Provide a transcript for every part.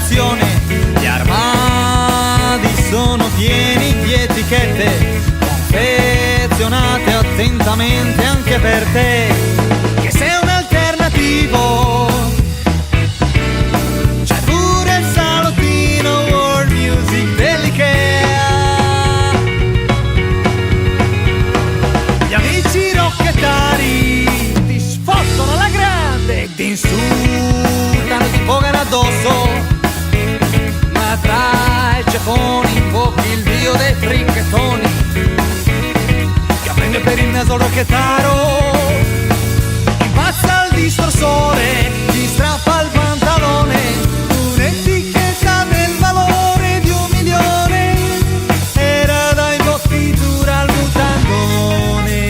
passione. Gli armadi sono pieni di etichette confezionate attentamente anche per te, che sei un alternativo. C'è pure il salottino World Music dell'Ikea. Gli amici rocchettari ti sfottono alla grande e ti insultano e ti pogano addosso, ma tra i ceffoni invochi il dio dei fricchettoni che prende per il naso il rocchettaro. Impazza il distorsore, ti strappa il pantalone, un'etichetta del valore di 1 milione era da imbottitura al mutandone.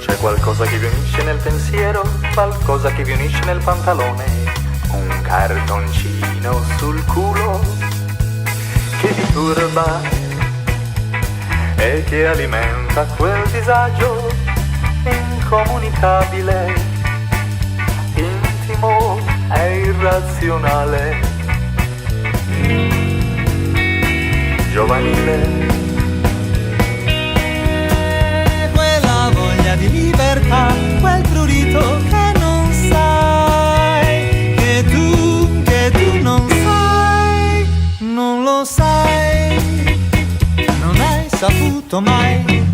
C'è qualcosa che vi unisce nel pensiero, qualcosa che vi unisce nel pantalone, un cartoncino sul culo che vi turba e che alimenta quel disagio incomunicabile, intimo e irrazionale, giovanile. Quella voglia di libertà, quel prurito che non sai, che tu non sai, non lo sai, non hai saputo mai.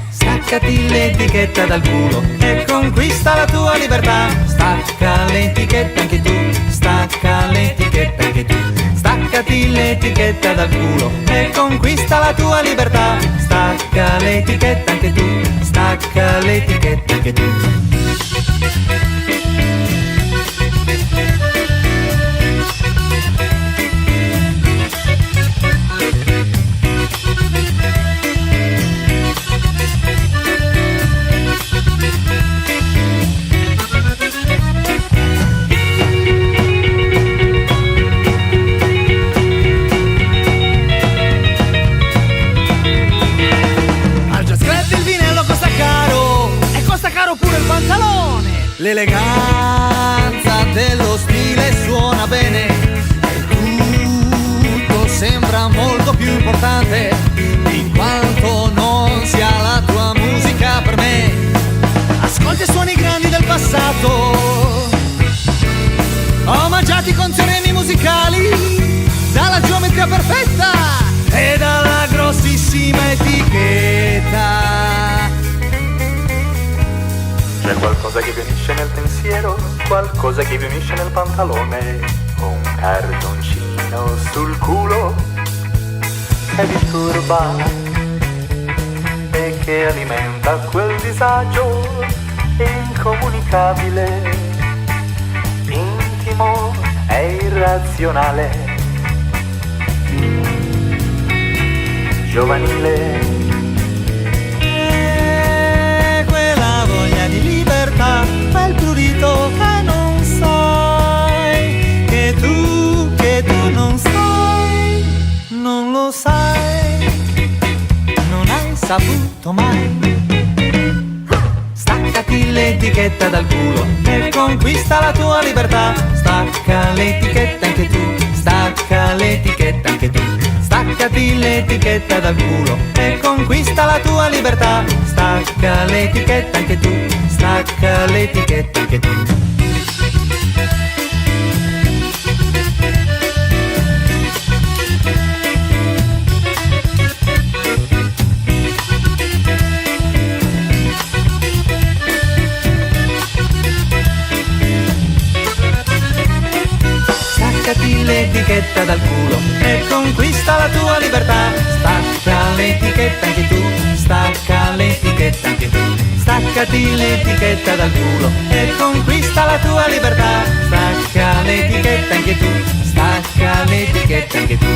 Staccati l'etichetta dal culo e conquista la tua libertà. Stacca l'etichetta anche tu, stacca l'etichetta anche tu. Staccati l'etichetta dal culo e conquista la tua libertà. Stacca l'etichetta anche tu, stacca l'etichetta anche tu. Pure il pantalone, l'eleganza dello stile suona bene e tutto sembra molto più importante di quanto non sia la tua musica per me. Ascolta i suoni grandi del passato, omaggiati con teoremi musicali, dalla geometria perfetta e dalla grossissima etichetta. C'è qualcosa che vi unisce nel pensiero, qualcosa che vi unisce nel pantalone, un cartoncino sul culo che vi turba e che alimenta quel disagio incomunicabile, intimo e irrazionale, giovanile. Di libertà, quel prurito che non sai, che tu non sai, non lo sai, non hai saputo mai. Staccati l'etichetta dal culo e conquista la tua libertà. Stacca l'etichetta anche tu, stacca l'etichetta anche tu. Staccati l'etichetta dal culo e conquista la tua libertà. Stacca l'etichetta anche tu, stacca l'etichetta anche tu. Staccati l'etichetta dal culo e conquista la tua libertà. Stacca l'etichetta anche tu, stacca l'etichetta anche tu. Staccati l'etichetta dal culo e conquista la tua libertà. Stacca l'etichetta anche tu, stacca l'etichetta anche tu.